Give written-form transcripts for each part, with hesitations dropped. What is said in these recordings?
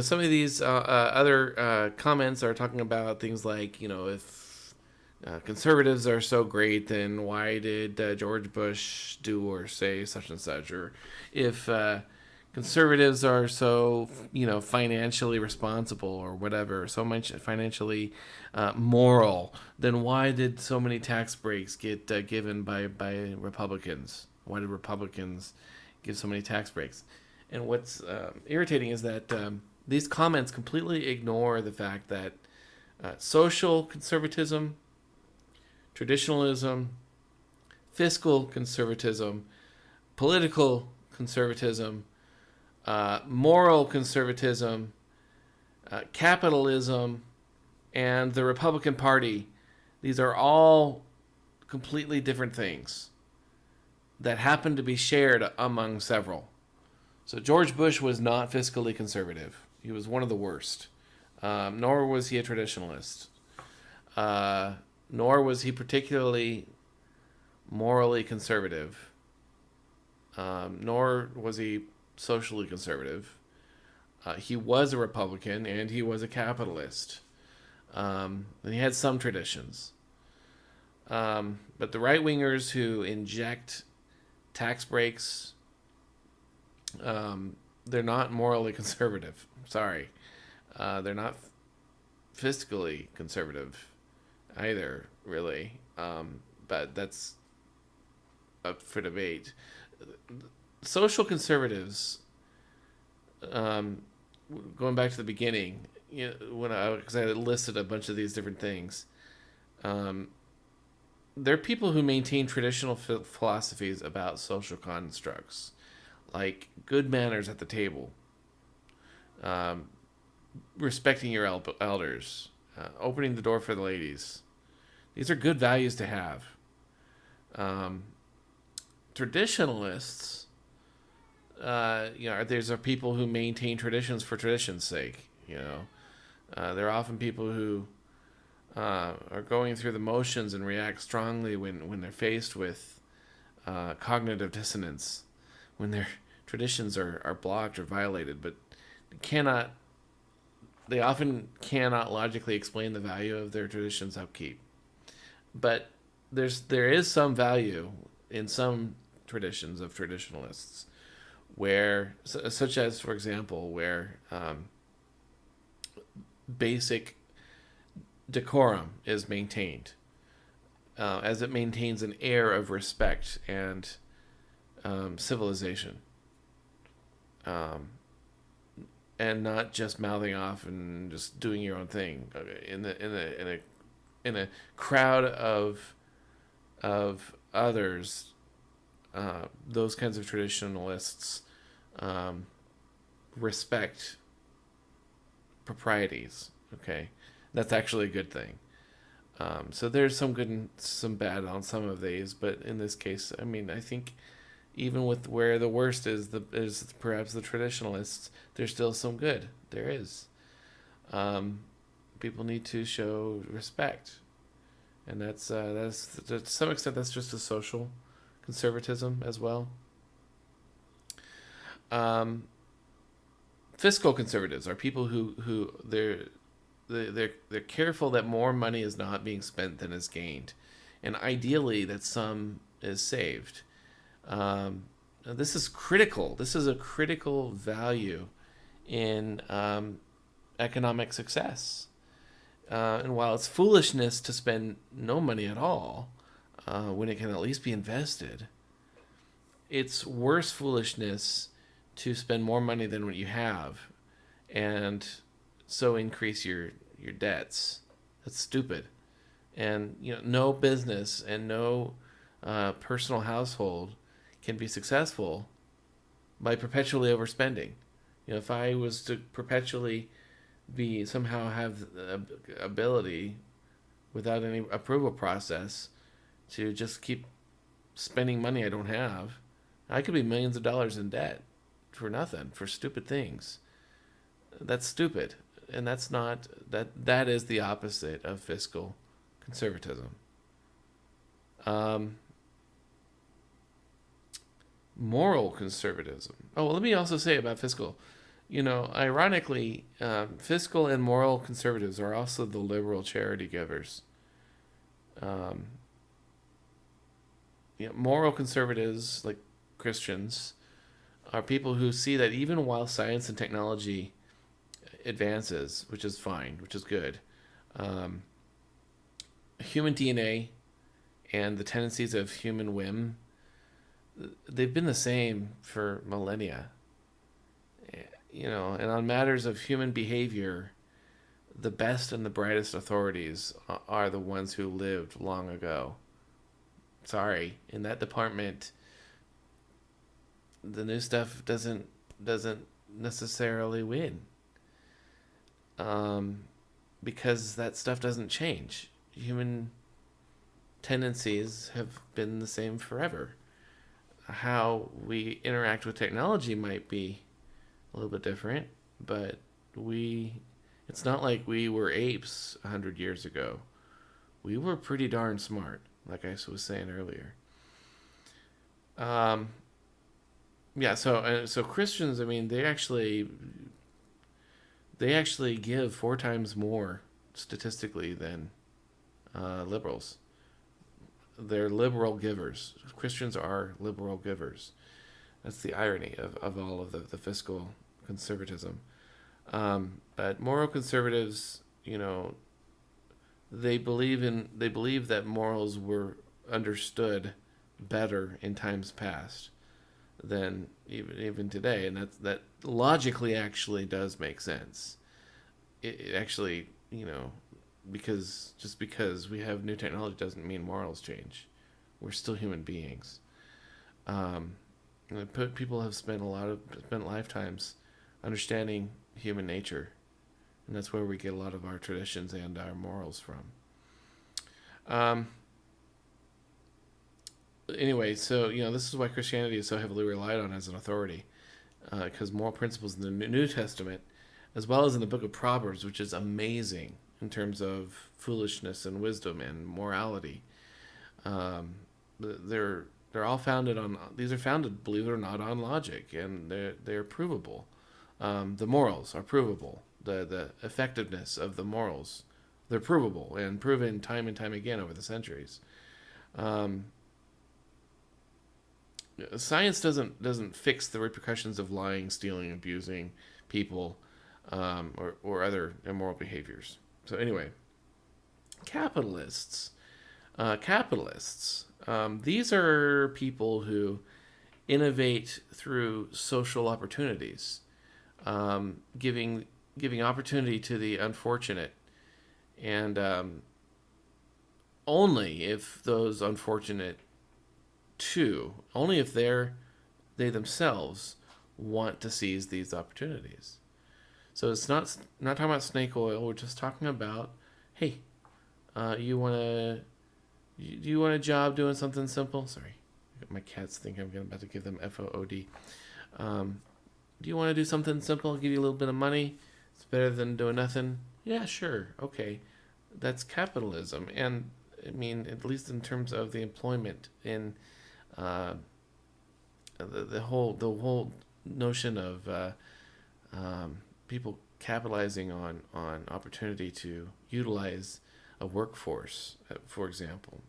some of these other comments are talking about things like, if conservatives are so great, then why did George Bush do or say such and such? Or if conservatives are so, financially responsible or whatever, so much financially moral, then why did so many tax breaks get given by Republicans? Why did Republicans give so many tax breaks? And what's irritating is that these comments completely ignore the fact that social conservatism, traditionalism, fiscal conservatism, political conservatism, moral conservatism, capitalism, and the Republican Party, these are all completely different things that happen to be shared among several. So George Bush was not fiscally conservative. He was one of the worst. Nor was he a traditionalist. Nor was he particularly morally conservative. Nor was he socially conservative. He was a Republican and he was a capitalist. And he had some traditions. But the right wingers who inject tax breaks, they're not morally conservative. Sorry. They're not fiscally conservative either, really. But that's up for debate. Social conservatives, going back to the beginning, because I listed a bunch of these different things, they're people who maintain traditional philosophies about social constructs, like good manners at the table, respecting your elders, opening the door for the ladies. These are good values to have. Traditionalists, there's people who maintain traditions for tradition's sake. They're often people who are going through the motions and react strongly when they're faced with cognitive dissonance, when their traditions are blocked or violated, but they often cannot logically explain the value of their tradition's upkeep. But there is some value in some traditions of traditionalists, where, such as, for example, where basic decorum is maintained, as it maintains an air of respect and civilization, and not just mouthing off and just doing your own thing in a crowd of others. Those kinds of traditionalists respect proprieties. Okay, that's actually a good thing. So there's some good and some bad on some of these, but in this case, I think even with where the worst is perhaps the traditionalists, there's still some good. There is. People need to show respect, and that's to some extent that's just a social conservatism as well. Fiscal conservatives are people who they're careful that more money is not being spent than is gained, and ideally that some is saved. This is critical. This is a critical value in economic success. And while it's foolishness to spend no money at all, when it can at least be invested, it's worse foolishness to spend more money than what you have, and so increase your debts. That's stupid. And no business and no personal household can be successful by perpetually overspending. If I was to perpetually be somehow have the ability without any approval process to just keep spending money I don't have, I could be millions of dollars in debt for nothing, for stupid things. That's stupid. And that's not that is the opposite of fiscal conservatism. Moral conservatism. Oh, well, let me also say about fiscal. Ironically, fiscal and moral conservatives are also the liberal charity givers. Um, Moral conservatives, like Christians, are people who see that even while science and technology advances, which is fine, which is good, um, human DNA and the tendencies of human whim, they've been the same for millennia. And on matters of human behavior, the best and the brightest authorities are the ones who lived long ago. Sorry, in that department, the new stuff doesn't necessarily win, um, because that stuff doesn't change. Human tendencies have been the same forever. How we interact with technology might be a little bit different, but we it's not like we were apes 100 years ago. We were pretty darn smart, like I was saying earlier. Um, yeah, so Christians, I mean, they actually give four times more statistically than liberals. They're liberal givers. Christians are liberal givers. That's the irony of all of the fiscal conservatism. But moral conservatives, they believe that morals were understood better in times past than even today, and that logically actually does make sense. It actually, because we have new technology doesn't mean morals change. We're still human beings. Um, People have spent lifetimes understanding human nature, and that's where we get a lot of our traditions and our morals from. Um, anyway, so this is why Christianity is so heavily relied on as an authority, because moral principles in the New Testament, as well as in the Book of Proverbs, which is amazing in terms of foolishness and wisdom and morality. Um, they're all founded on these are founded, believe it or not, on logic, and they're provable. The morals are provable. The effectiveness of the morals, they're provable and proven time and time again over the centuries. Um, Science doesn't fix the repercussions of lying, stealing, abusing people, or other immoral behaviors. So anyway, capitalists. These are people who innovate through social opportunities, giving opportunity to the unfortunate, and only if those unfortunate only if they themselves want to seize these opportunities. So it's not talking about snake oil. We're just talking about, hey, you want to do you want a job doing something simple? Sorry, my cats think I'm about to give them FOOD. Um, do you want to do something simple? I'll give you a little bit of money. It's better than doing nothing. Yeah, sure. Okay. That's capitalism. And I mean, at least in terms of the employment in uh, the whole notion of people capitalizing on opportunity to utilize a workforce, for example.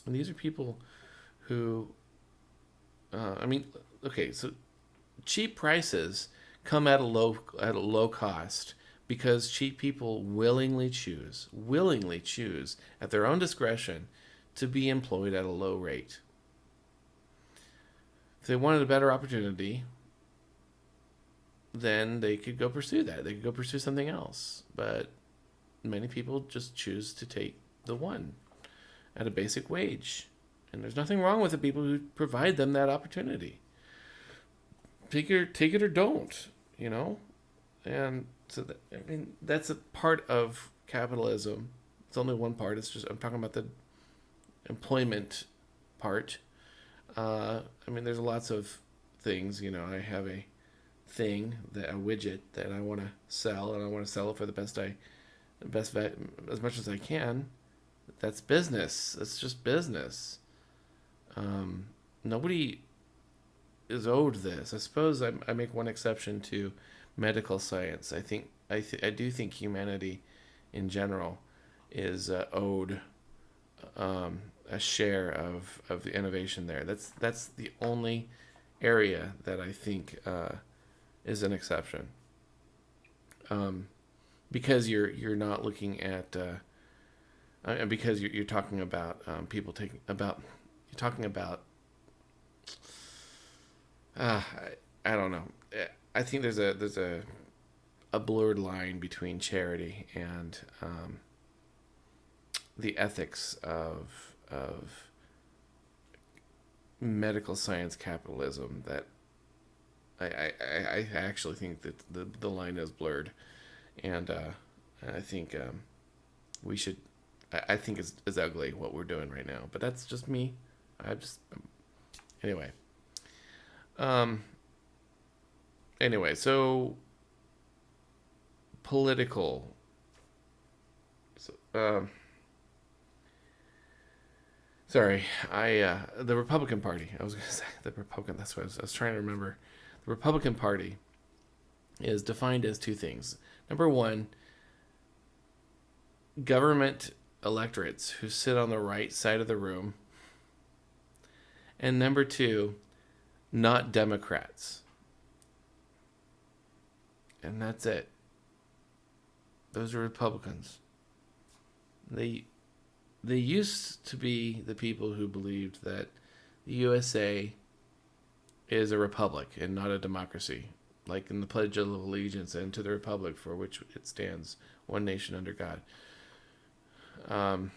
And these are people who, I mean, okay, so cheap prices come at a low cost because cheap people willingly choose at their own discretion to be employed at a low rate. If they wanted a better opportunity, then they could go pursue that. They could go pursue something else. But many people just choose to take the one at a basic wage. And there's nothing wrong with the people who provide them that opportunity. Take it or don't, you know? And so, I mean, that's a part of capitalism. It's only one part. It's just, I'm talking about the employment part. I mean, there's lots of things, I have a widget that I want to sell, and I want to sell it for the best as much as I can. That's business. That's just business. Nobody. is owed this. I suppose I make one exception to medical science. I do think humanity, in general, is owed a share of the innovation there. That's the only area that I think is an exception. Because you're not looking at because you're talking about people taking about you're talking about uh, I don't know. I think there's a blurred line between charity and the ethics of medical science capitalism that I actually think that the line is blurred, and I think we should. I think it's ugly what we're doing right now, but that's just me. I just anyway. Um. Anyway, so political. So, sorry, the Republican Party. I was going to say the Republican. That's what I was trying to remember. The Republican Party is defined as two things. Number one, government electorates who sit on the right side of the room, and number two, not Democrats. And that's it. Those are Republicans. They used to be the people who believed that the USA is a republic and not a democracy, like in the Pledge of Allegiance, and to the republic for which it stands, one nation under God. That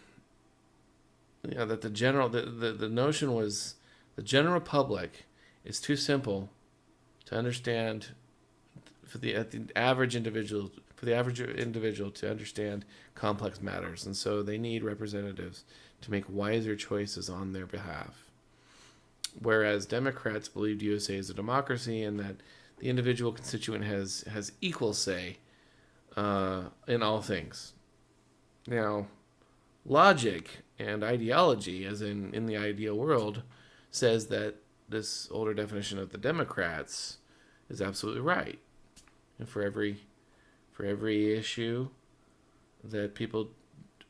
the notion was the general public is too simple to understand for the average individual to understand complex matters, and so they need representatives to make wiser choices on their behalf. Whereas Democrats believed USA is a democracy and that the individual constituent has equal say in all things. Now, logic and ideology, as in the ideal world, says that this older definition of the Democrats is absolutely right. And for every issue that people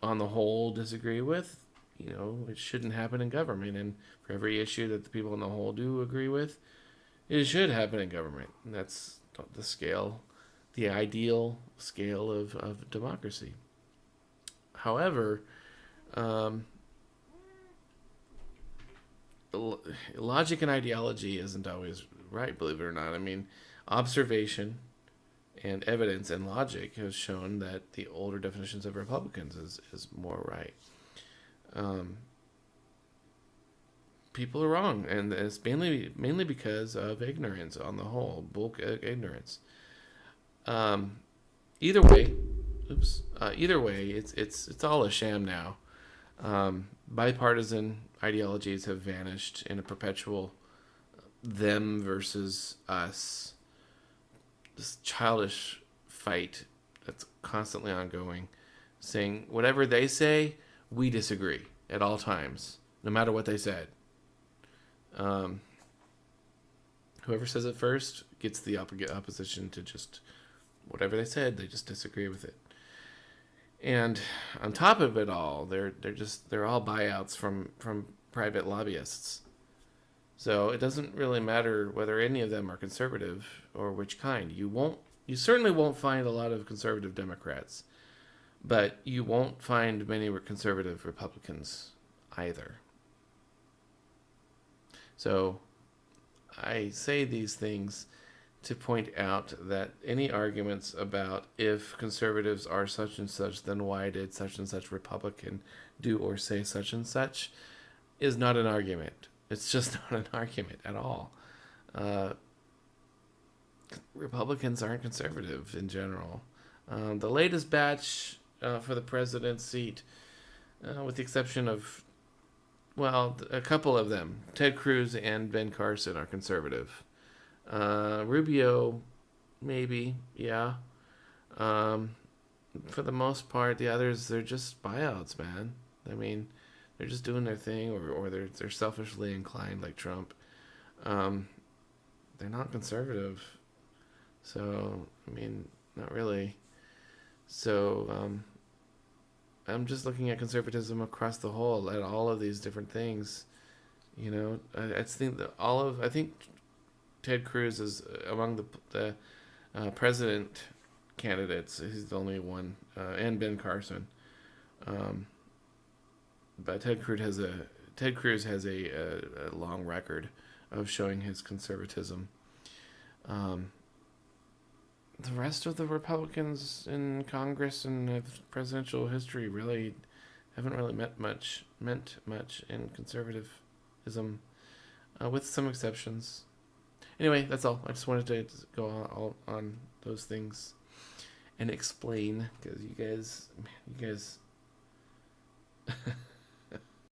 on the whole disagree with, it shouldn't happen in government. And for every issue that the people on the whole do agree with, it should happen in government. And that's the scale, the ideal scale of democracy. However, logic and ideology isn't always right, believe it or not. I mean, observation and evidence and logic has shown that the older definitions of Republicans is more right. People are wrong, and it's mainly because of ignorance on the whole, bulk ignorance. Either way, it's all a sham now. Bipartisan ideologies have vanished in a perpetual them versus us, this childish fight that's constantly ongoing, saying whatever they say, we disagree at all times, no matter what they said. Whoever says it first gets the opposition to just whatever they said. They just disagree with it. And on top of it all, they're all buyouts from private lobbyists. So it doesn't really matter whether any of them are conservative or which kind. You certainly won't find a lot of conservative Democrats, but you won't find many conservative Republicans either. So I say these things to point out that any arguments about if conservatives are such and such, then why did such and such Republican do or say such and such is not an argument. It's just not an argument at all. Republicans aren't conservative in general. The latest batch for the president's seat, with the exception of, a couple of them, Ted Cruz and Ben Carson, are conservative. Rubio, maybe, yeah. For the most part, the others, they're just buyouts, man. I mean, they're just doing their thing, or they're selfishly inclined like Trump. they're not conservative. So, I mean, not really. So, I'm just looking at conservatism across the whole, at all of these different things. I think I think Ted Cruz is among the president candidates. He's the only one, and Ben Carson. Um, but Ted Cruz has a long record of showing his conservatism. Um, the rest of the Republicans in Congress and presidential history really haven't really meant much in conservatism, with some exceptions. Anyway, that's all. I just wanted to go all on those things and explain, because you guys